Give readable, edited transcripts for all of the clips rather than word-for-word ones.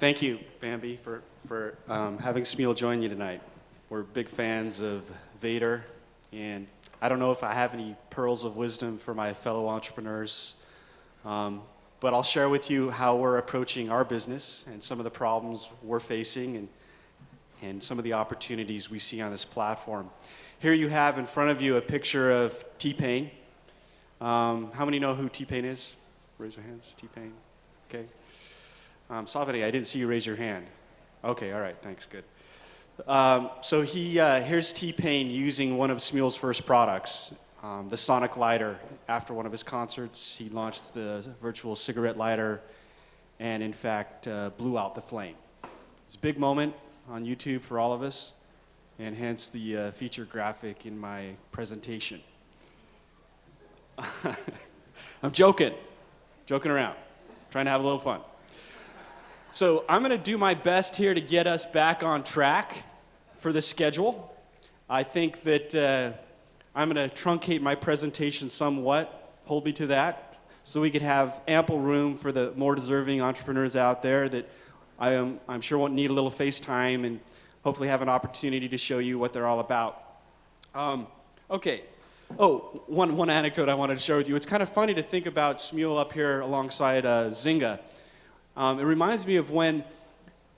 Thank you, Bambi, for having Smule join you tonight. We're big fans of Vator, and I don't know if I have any pearls of wisdom for my fellow entrepreneurs, but I'll share with you how we're approaching our business and some of the problems we're facing and some of the opportunities we see on this platform. Here you have in front of you a picture of TPain. How many know who TPain is? Raise your hands. TPain. Okay. Savani, I didn't see you raise your hand. Okay, all right, thanks, good. So here's TPain using one of Smule's first products, the Sonic lighter. After one of his concerts, he launched the virtual cigarette lighter and, in fact, blew out the flame. It's a big moment on YouTube for all of us, and hence the featured graphic in my presentation. I'm joking around, trying to have a little fun. So I'm going to do my best here to get us back on track for the schedule. I think that I'm going to truncate my presentation somewhat, hold me to that, so we could have ample room for the more deserving entrepreneurs out there that I'm sure won't need a little FaceTime and hopefully have an opportunity to show you what they're all about. Okay. Oh, one anecdote I wanted to share with you. It's kind of funny to think about Smule up here alongside Zynga. It reminds me of when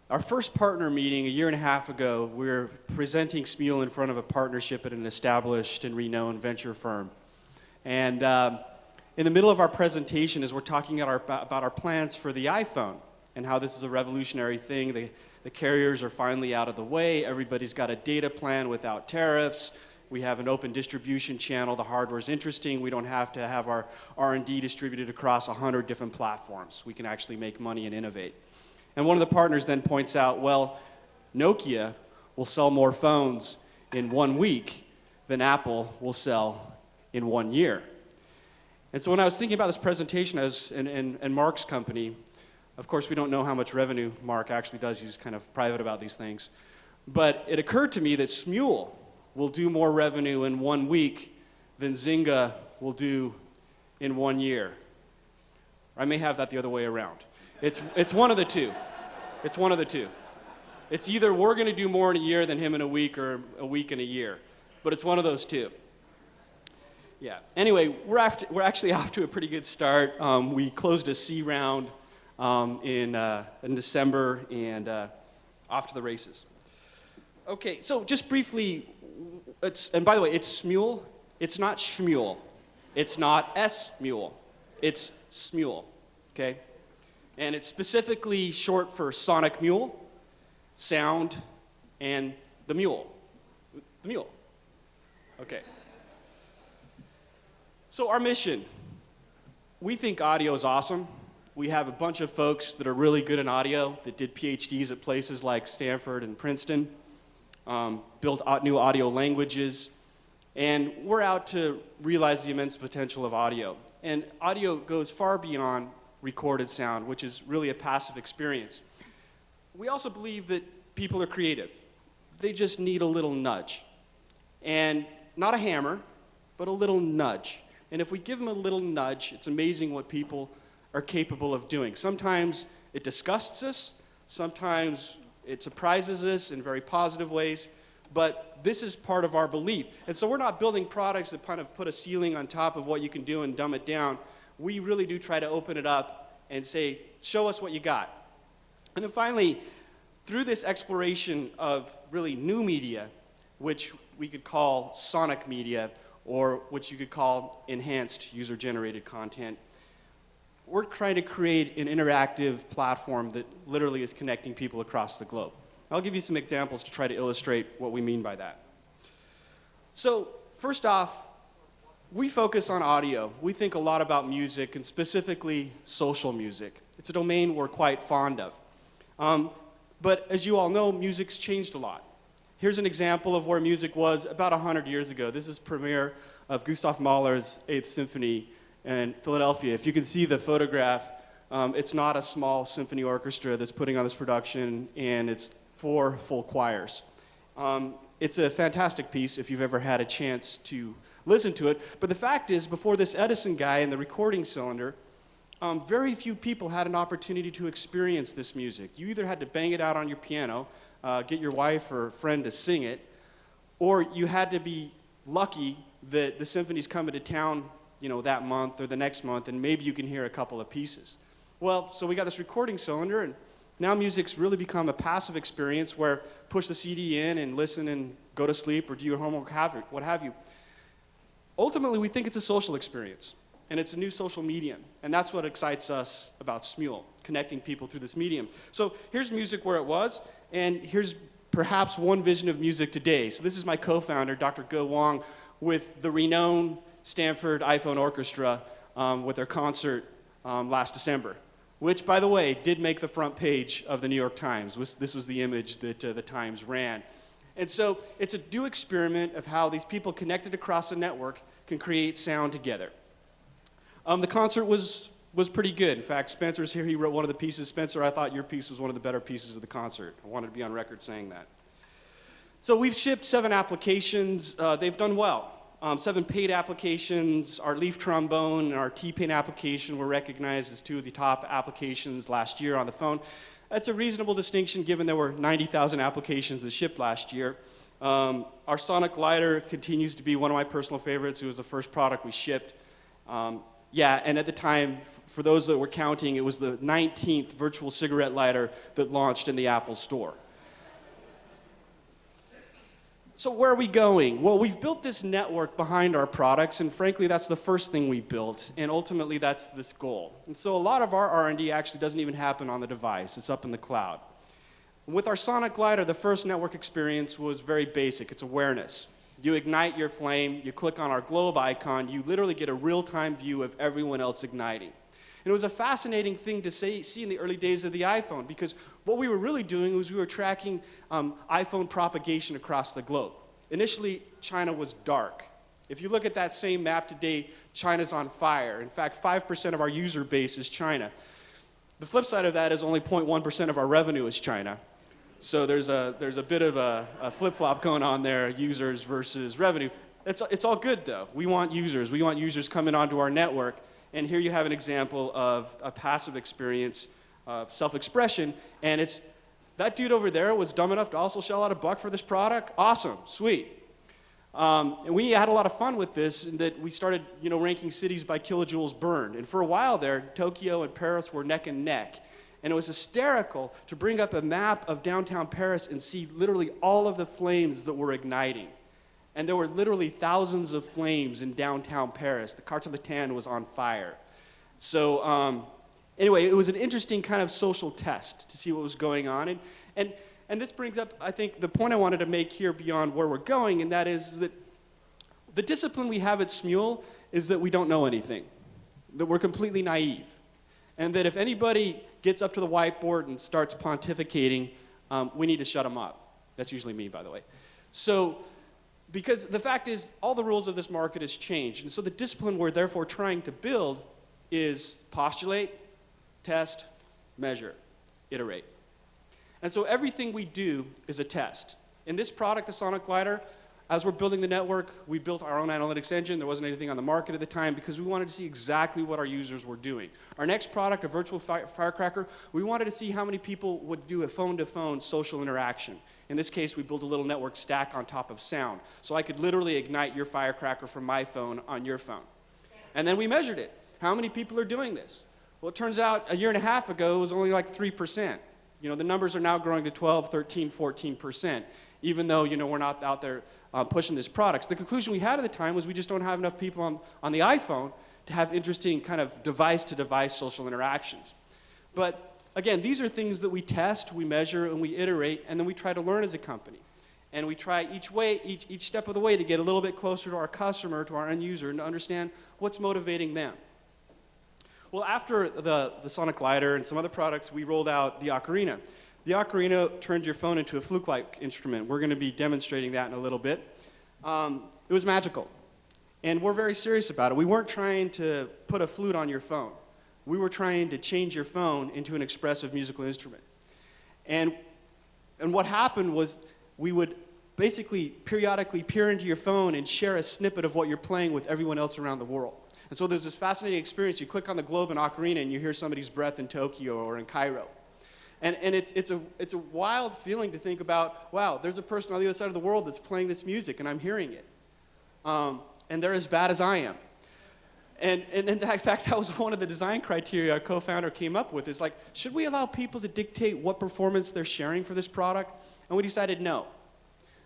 our first partner meeting a year and a half ago, we were presenting Smule in front of a partnership at an established and renowned venture firm. And in the middle of our presentation, as we're talking about our plans for the iPhone and how this is a revolutionary thing, the carriers are finally out of the way, everybody's got a data plan without tariffs, we have an open distribution channel, the hardware's interesting, we don't have to have our R&D distributed across 100 different platforms. We can actually make money and innovate. And one of the partners then points out, well, Nokia will sell more phones in 1 week than Apple will sell in 1 year. And so when I was thinking about this presentation, I was in Mark's company. Of course, we don't know how much revenue Mark actually does. He's kind of private about these things. But it occurred to me that Smule will do more revenue in 1 week than Zynga will do in 1 year. I may have that the other way around. It's one of the two. It's one of the two. It's either we're going to do more in a year than him in a week, or a week in a year. But it's one of those two. Yeah. Anyway, we're actually off to a pretty good start. We closed a C round in December, and off to the races. Okay, so just briefly, and by the way, it's Smule. It's not Schmule. It's not S-Mule. It's Smule, okay? And it's specifically short for Sonic Mule, sound, and the mule. The mule. Okay. So our mission, we think audio is awesome. We have a bunch of folks that are really good in audio that did PhDs at places like Stanford and Princeton, built new audio languages, and we're out to realize the immense potential of audio. And audio goes far beyond recorded sound, which is really a passive experience. We also believe that people are creative. They just need a little nudge. And not a hammer, but a little nudge. And if we give them a little nudge, it's amazing what people are capable of doing. Sometimes it disgusts us, sometimes it surprises us in very positive ways, but this is part of our belief. And so we're not building products that kind of put a ceiling on top of what you can do and dumb it down. We really do try to open it up and say, show us what you got. And then finally, through this exploration of really new media, which we could call sonic media, or which you could call enhanced user-generated content, we're trying to create an interactive platform that literally is connecting people across the globe. I'll give you some examples to try to illustrate what we mean by that. So, first off, we focus on audio. We think a lot about music, and specifically social music. It's a domain we're quite fond of. But as you all know, music's changed a lot. Here's an example of where music was about 100 years ago. This is premiere of Gustav Mahler's 8th Symphony in Philadelphia. If you can see the photograph, it's not a small symphony orchestra that's putting on this production, and it's 4 full choirs. It's a fantastic piece if you've ever had a chance to listen to it. But the fact is, before this Edison guy in the recording cylinder, very few people had an opportunity to experience this music. You either had to bang it out on your piano, get your wife or friend to sing it, or you had to be lucky that the symphony's coming to town, that month or the next month, and maybe you can hear a couple of pieces. Well, so we got this recording cylinder, and now music's really become a passive experience where push the CD in and listen and go to sleep or do your homework, what have you. Ultimately, we think it's a social experience, and it's a new social medium, and that's what excites us about Smule, connecting people through this medium. So here's music where it was, and here's perhaps one vision of music today. So this is my co-founder, Dr. Go Wong, with the renowned Stanford iPhone Orchestra with their concert last December, which, by the way, did make the front page of the New York Times. This was the image that the Times ran. And so it's a new experiment of how these people connected across a network can create sound together. The concert was pretty good. In fact, Spencer's here. He wrote one of the pieces. Spencer, I thought your piece was one of the better pieces of the concert. I wanted to be on record saying that. So we've shipped 7 applications. They've done well. 7 paid applications. Our Leaf Trombone and our TPain application were recognized as 2 of the top applications last year on the phone. That's a reasonable distinction given there were 90,000 applications that shipped last year. Our Sonic Lighter continues to be one of my personal favorites. It was the first product we shipped. Yeah, and at the time, for those that were counting, it was the 19th virtual cigarette lighter that launched in the Apple Store. So where are we going? Well, we've built this network behind our products, and frankly, that's the first thing we built, and ultimately, that's this goal. And so a lot of our R&D actually doesn't even happen on the device. It's up in the cloud. With our Sonic Lighter, the first network experience was very basic. It's awareness. You ignite your flame, you click on our globe icon, you literally get a real-time view of everyone else igniting. And it was a fascinating thing to see in the early days of the iPhone, because what we were really doing was we were tracking iPhone propagation across the globe. Initially, China was dark. If you look at that same map today, China's on fire. In fact, 5% of our user base is China. The flip side of that is only 0.1% of our revenue is China. So there's a bit of a flip-flop going on there, users versus revenue. It's all good, though. We want users. We want users coming onto our network. And here you have an example of a passive experience of self-expression. And that dude over there was dumb enough to also shell out $1 for this product. Awesome, sweet. And we had a lot of fun with this in that we started ranking cities by kilojoules burned. And for a while there, Tokyo and Paris were neck and neck. And it was hysterical to bring up a map of downtown Paris and see literally all of the flames that were igniting. And there were literally thousands of flames in downtown Paris. The Quartier Latin was on fire. So anyway, it was an interesting kind of social test to see what was going on. And this brings up, I think, the point I wanted to make here beyond where we're going, and that is that the discipline we have at Smule is that we don't know anything, that we're completely naive, and that if anybody gets up to the whiteboard and starts pontificating, we need to shut them up. That's usually me, by the way. So, because the fact is, all the rules of this market has changed, and so the discipline we're therefore trying to build is postulate, test, measure, iterate. And so everything we do is a test. In this product, the Sonic Lighter, as we're building the network, we built our own analytics engine. There wasn't anything on the market at the time because we wanted to see exactly what our users were doing. Our next product, a virtual firecracker, we wanted to see how many people would do a phone-to-phone social interaction. In this case, we built a little network stack on top of sound. So I could literally ignite your firecracker from my phone on your phone. And then we measured it. How many people are doing this? Well, it turns out a year and a half ago, it was only like 3%. The numbers are now growing to 12, 13, 14%, even though, we're not out there pushing these products. The conclusion we had at the time was we just don't have enough people on the iPhone to have interesting kind of device-to-device social interactions. But again, these are things that we test, we measure, and we iterate, and then we try to learn as a company. And we try each step of the way to get a little bit closer to our customer, to our end user, and to understand what's motivating them. Well, after the Sonic Lighter and some other products, we rolled out the Ocarina. The Ocarina turned your phone into a fluke-like instrument. We're going to be demonstrating that in a little bit. It was magical, and we're very serious about it. We weren't trying to put a flute on your phone. We were trying to change your phone into an expressive musical instrument. And what happened was we would basically periodically peer into your phone and share a snippet of what you're playing with everyone else around the world. And so there's this fascinating experience. You click on the globe in Ocarina and you hear somebody's breath in Tokyo or in Cairo. And it's a wild feeling to think about, wow, there's a person on the other side of the world that's playing this music and I'm hearing it. And they're as bad as I am. And in fact, that was one of the design criteria our co-founder came up with, is like, should we allow people to dictate what performance they're sharing for this product? And we decided no.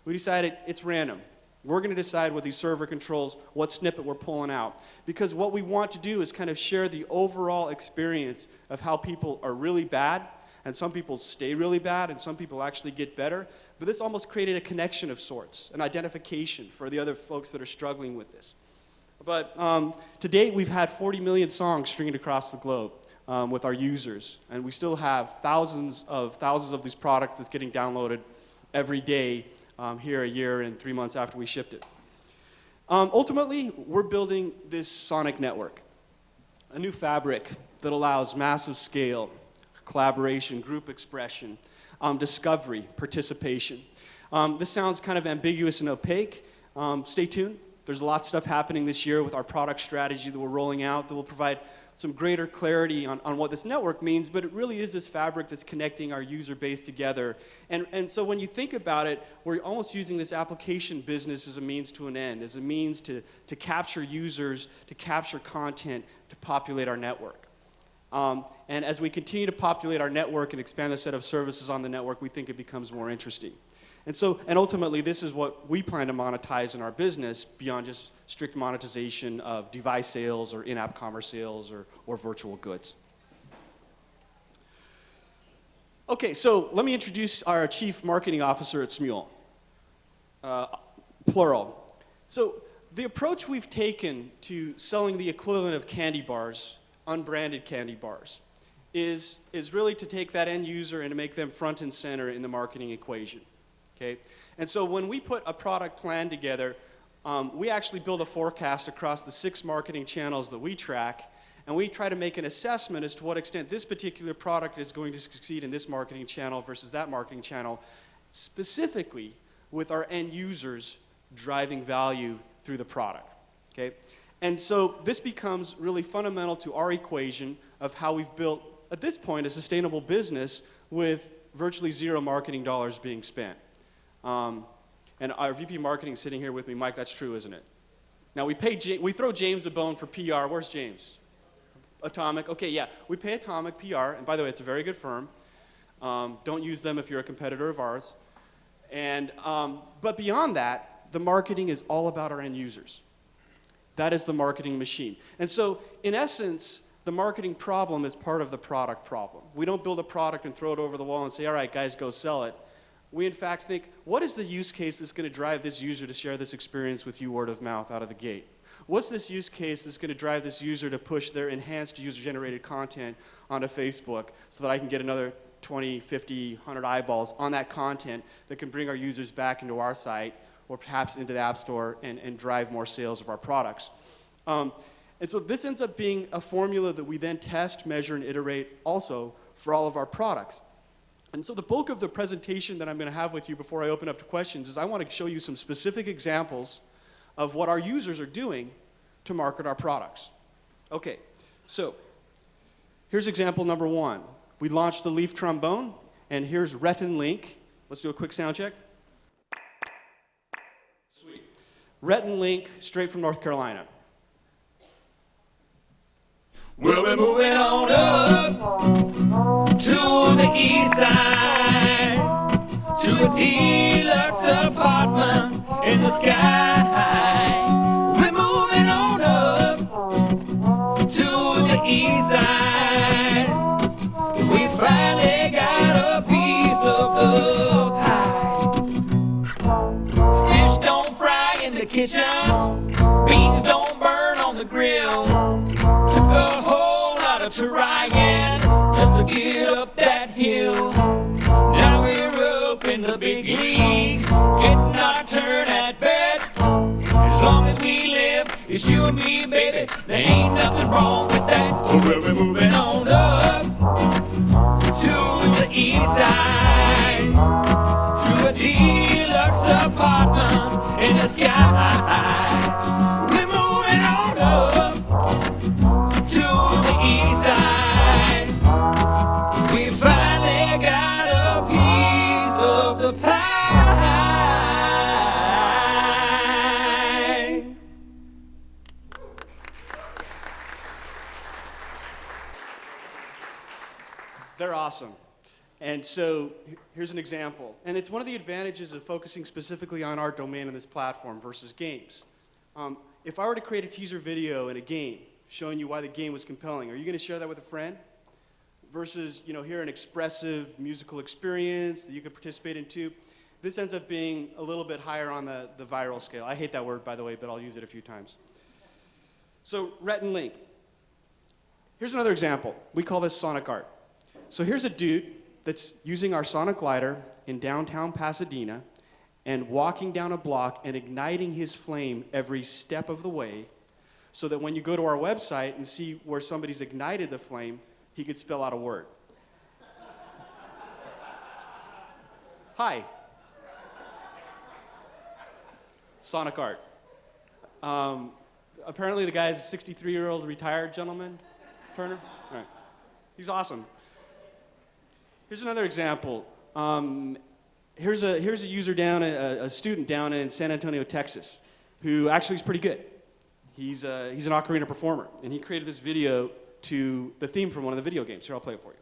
We decided it's random. We're going to decide with these server controls what snippet we're pulling out. Because what we want to do is kind of share the overall experience of how people are really bad, and some people stay really bad, and some people actually get better. But this almost created a connection of sorts, an identification for the other folks that are struggling with this. But to date, we've had 40 million songs streamed across the globe with our users. And we still have thousands of these products that's getting downloaded every day here a year and 3 months after we shipped it. Ultimately, we're building this sonic network, a new fabric that allows massive scale, collaboration, group expression, discovery, participation. This sounds kind of ambiguous and opaque. Stay tuned. There's a lot of stuff happening this year with our product strategy that we're rolling out that will provide some greater clarity on what this network means, but it really is this fabric that's connecting our user base together. And so when you think about it, we're almost using this application business as a means to an end, as a means to capture users, to capture content, to populate our network. And as we continue to populate our network and expand the set of services on the network, we think it becomes more interesting. And ultimately, this is what we plan to monetize in our business beyond just strict monetization of device sales or in-app commerce sales or virtual goods. Okay, so let me introduce our Chief Marketing Officer at Smule, plural. So the approach we've taken to selling the equivalent of candy bars, unbranded candy bars, is really to take that end user and to make them front and center in the marketing equation. Okay? And so when we put a product plan together, we actually build a forecast across the 6 marketing channels that we track, and we try to make an assessment as to what extent this particular product is going to succeed in this marketing channel versus that marketing channel, specifically with our end users driving value through the product. Okay? And so this becomes really fundamental to our equation of how we've built, at this point, a sustainable business with virtually 0 marketing dollars being spent. And our VP Marketing sitting here with me. Mike, that's true, isn't it? Now, we throw James a bone for PR. Where's James? Atomic. Okay, yeah. We pay Atomic PR. And by the way, it's a very good firm. Don't use them if you're a competitor of ours. But beyond that, the marketing is all about our end users. That is the marketing machine. And so, in essence, the marketing problem is part of the product problem. We don't build a product and throw it over the wall and say, all right, guys, go sell it. We, in fact, think, what is the use case that's going to drive this user to share this experience with you word of mouth out of the gate? What's this use case that's going to drive this user to push their enhanced user-generated content onto Facebook so that I can get another 20, 50, 100 eyeballs on that content that can bring our users back into our site or perhaps into the App Store and drive more sales of our products? And so this ends up being a formula that we then test, measure, and iterate also for all of our products. And so the bulk of the presentation that I'm going to have with you before I open up to questions is I want to show you some specific examples of what our users are doing to market our products. Okay, so here's example number 1. We launched the Leaf Trombone, and here's Rhett and Link. Let's do a quick sound check. Sweet. Rhett and Link, straight from North Carolina. Well, we're moving on up to the east side, to a deluxe apartment in the sky. We're moving on up to the east side. We finally got a piece of the pie. Fish don't fry in the kitchen, beans don't burn on the grill. Took a whole lot of trying just to get up that hill. Now we're up in the big leagues, getting our turn at bat. As long as we live, it's you and me, baby. There ain't nothing wrong with that. Oh, well, we're moving on up to the east side, to a deluxe apartment in the sky. We're moving on up They're awesome. And so here's an example. And it's one of the advantages of focusing specifically on our domain and this platform versus games. If I were to create a teaser video in a game showing you why the game was compelling, are you going to share that with a friend? Versus, here an expressive musical experience that you could participate in too. This ends up being a little bit higher on the viral scale. I hate that word, by the way, but I'll use it a few times. So, Rhett and Link. Here's another example. We call this Sonic Art. So here's a dude that's using our Sonic glider in downtown Pasadena and walking down a block and igniting his flame every step of the way so that when you go to our website and see where somebody's ignited the flame, he could spell out a word. Hi. Sonic Art. Apparently the guy's a 63-year-old retired gentleman. Turner? All right. He's awesome. Here's another example. Here's a user a student down in San Antonio, Texas, who actually is pretty good. He's an Ocarina performer, and he created this video to the theme from one of the video games. Here, I'll play it for you.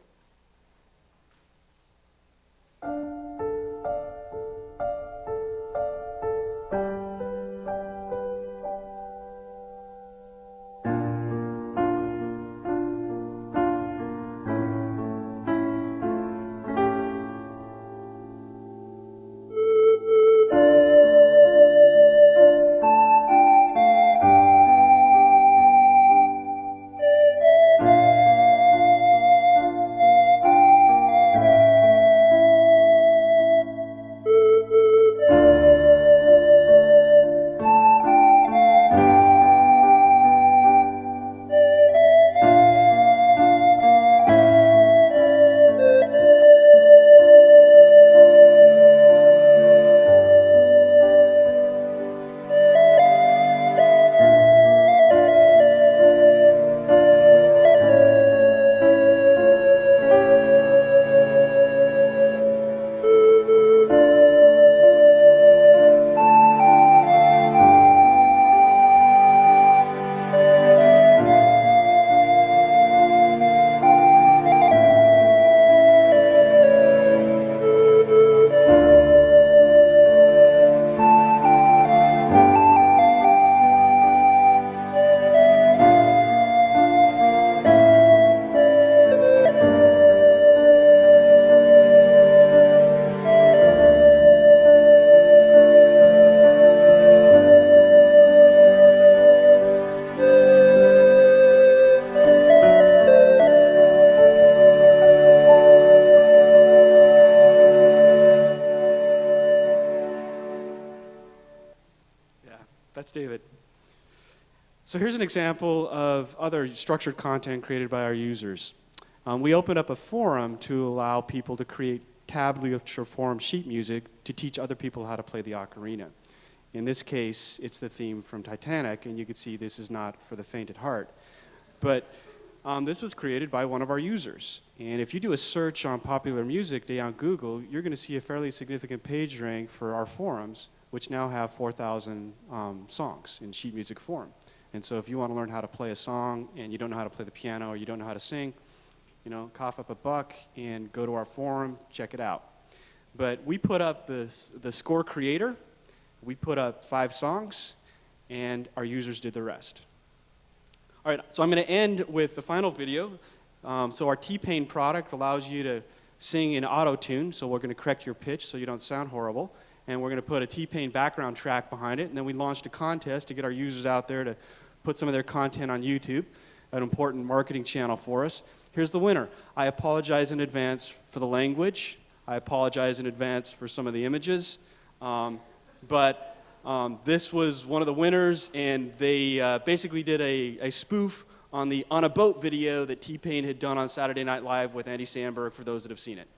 That's David. So here's an example of other structured content created by our users. We opened up a forum to allow people to create tablature form sheet music to teach other people how to play the ocarina. In this case, it's the theme from Titanic, and you can see this is not for the faint at heart. But this was created by one of our users. And if you do a search on popular music day on Google, you're going to see a fairly significant page rank for our forums, which now have 4,000 songs in sheet music form. And so if you want to learn how to play a song and you don't know how to play the piano or you don't know how to sing, cough up a buck and go to our forum, check it out. But we put up the score creator, we put up 5 songs, and our users did the rest. All right, so I'm going to end with the final video. So our TPain product allows you to sing in auto-tune, so we're going to correct your pitch so you don't sound horrible. And we're going to put a TPain background track behind it. And then we launched a contest to get our users out there to put some of their content on YouTube, an important marketing channel for us. Here's the winner. I apologize in advance for the language. I apologize in advance for some of the images. But this was one of the winners, and they basically did a spoof on the On a Boat video that TPain had done on Saturday Night Live with Andy Samberg, for those that have seen it.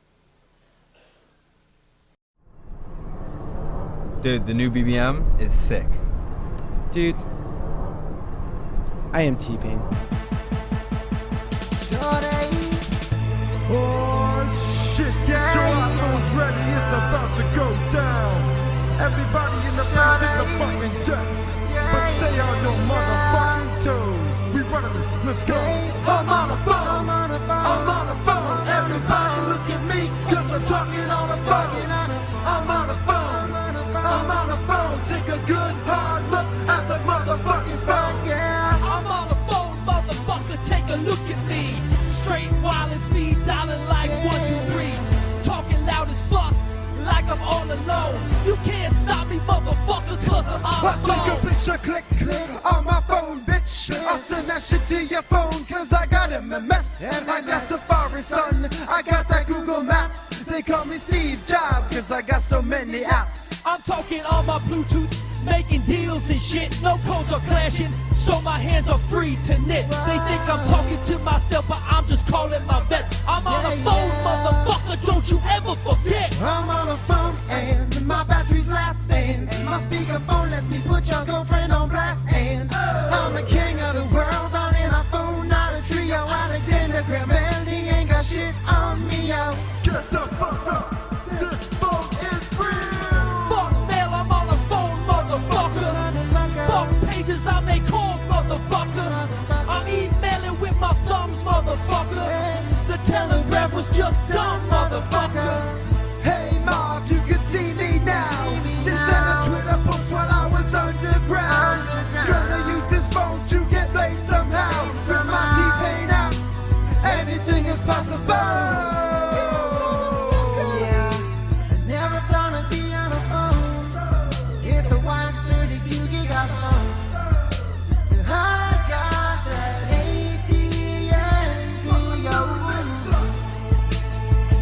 Dude, the new BBM is sick. Dude, I am TPain. Oh shit, yeah. Gelato's ready, it's about to go down. Everybody in the place is the fucking death. But stay on your motherfucking toes. We running this, let's go. I'm on a boat, everybody. take a picture, click on my phone, bitch. I'll send that shit to your phone, cause I got MMS. I got Safari, son. I got that Google Maps. They call me Steve Jobs, cause I got so many apps. I'm talking on my Bluetooth, making deals and shit. No codes are clashing, so my hands are free to knit. They think I'm talking to myself, but I'm just calling my vet. I'm on the phone, motherfucker, don't you ever forget. I'm on the phone and my battery's lasting. My speakerphone lets me put your girlfriend on blast. And I'm the king of the world, on in a phone, not a trio. Alexander Graham Bell, he ain't got shit on me, yo. Get the fuck up, this phone is real. Fuck mail, I'm on the phone, motherfucker. Fuck pages, I make calls, motherfucker. I'm emailing with my thumbs, motherfucker. The telegraph was just dumb, motherfucker. Hey Mark, you can see me now. Just send a Twitter post while I was underground. Gonna use this phone to get laid somehow. With my TPain out, anything is possible. Never thought I'd be on a phone. It's a 132 gig phone. I got that AT&T.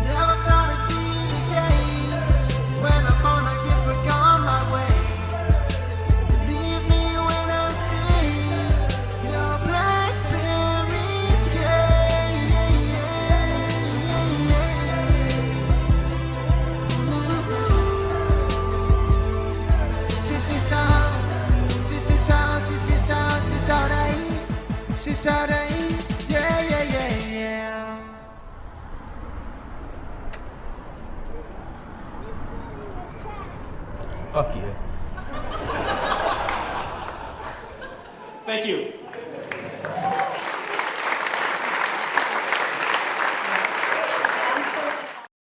Never thought I'd see the day when I'm gonna get what gone my way. Believe me when I say your BlackBerry's She's out of yeah. Fuck you. Thank you.